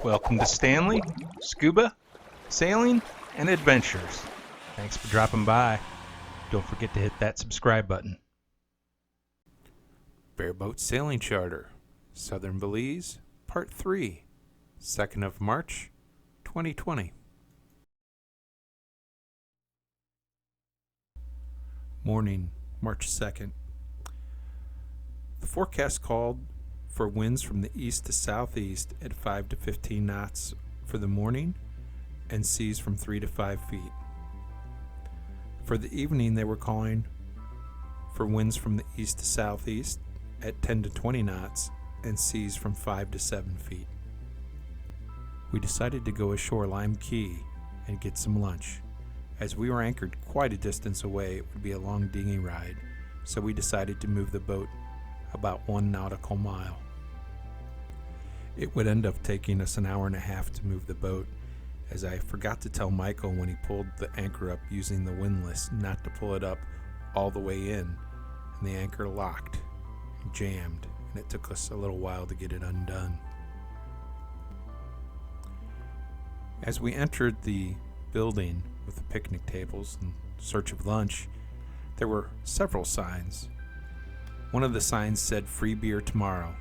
Welcome to Stanley, Scuba, Sailing, and Adventures. Thanks for dropping by. Don't forget to hit that subscribe button. Bareboat Sailing Charter, Southern Belize, Part 3, 2nd of March, 2020. Morning, March 2nd. The forecast called for winds from the east to southeast at 5 to 15 knots for the morning and seas from 3 to 5 feet. For the evening, they were calling for winds from the east to southeast at 10 to 20 knots and seas from 5 to 7 feet. We decided to go ashore Lime Key and get some lunch. As we were anchored quite a distance away, it would be a long dinghy ride, so we decided to move the boat about 1 nautical mile. It would end up taking us an hour and a half to move the boat, as I forgot to tell Michael when he pulled the anchor up using the windlass not to pull it up all the way in, and the anchor locked and jammed, and it took us a little while to get it undone. As we entered the building with the picnic tables in search of lunch, there were several signs. One of the signs said free beer tomorrow.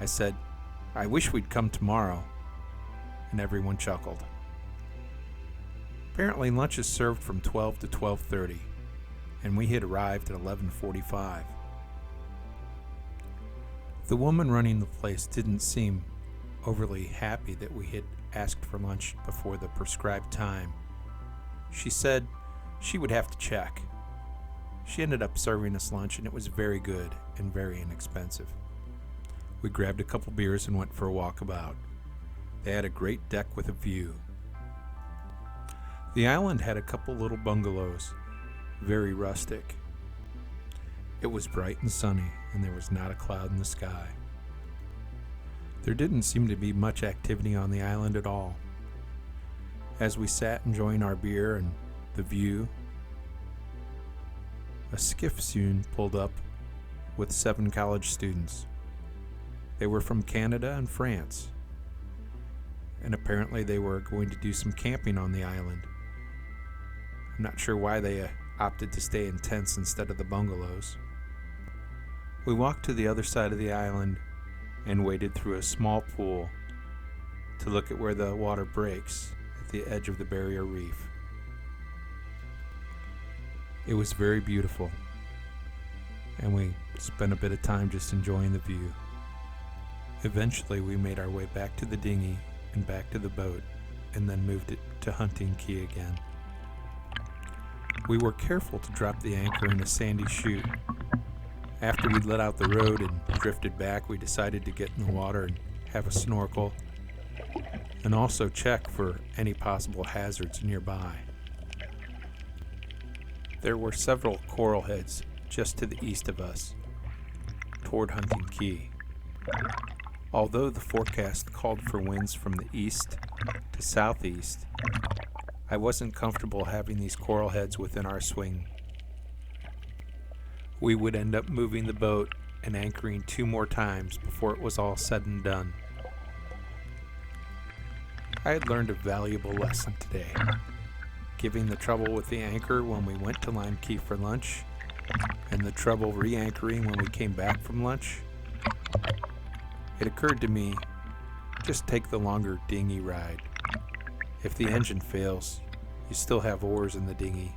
I said, "I wish we'd come tomorrow," and everyone chuckled. Apparently lunch is served from 12 to 12:30, and we had arrived at 11:45. The woman running the place didn't seem overly happy that we had asked for lunch before the prescribed time. She said she would have to check. She ended up serving us lunch, and it was very good and very inexpensive. We grabbed a couple beers and went for a walkabout. They had a great deck with a view. The island had a couple little bungalows, very rustic. It was bright and sunny, and there was not a cloud in the sky. There didn't seem to be much activity on the island at all. As we sat enjoying our beer and the view, a skiff soon pulled up with 7 college students. They were from Canada and France, and apparently they were going to do some camping on the island. I'm not sure why they opted to stay in tents instead of the bungalows. We walked to the other side of the island and waded through a small pool to look at where the water breaks at the edge of the barrier reef. It was very beautiful, and we spent a bit of time just enjoying the view. Eventually, we made our way back to the dinghy and back to the boat, and then moved it to Hunting Key again. We were careful to drop the anchor in a sandy chute. After we'd let out the rode and drifted back, we decided to get in the water and have a snorkel, and also check for any possible hazards nearby. There were several coral heads just to the east of us, toward Hunting Key. Although the forecast called for winds from the east to southeast, I wasn't comfortable having these coral heads within our swing. We would end up moving the boat and anchoring 2 more times before it was all said and done. I had learned a valuable lesson today. Giving the trouble with the anchor when we went to Lime Key for lunch, and the trouble re-anchoring when we came back from lunch. It occurred to me, just take the longer dinghy ride. If the engine fails, you still have oars in the dinghy.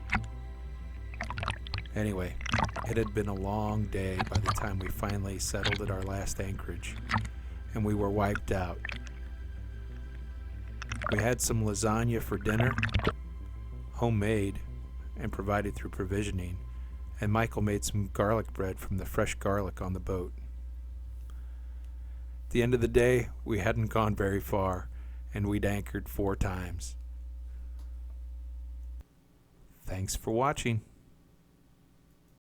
Anyway, it had been a long day by the time we finally settled at our last anchorage, and we were wiped out. We had some lasagna for dinner, homemade and provided through provisioning, and Michael made some garlic bread from the fresh garlic on the boat. At the end of the day, we hadn't gone very far, and we'd anchored 4 times. Thanks for watching.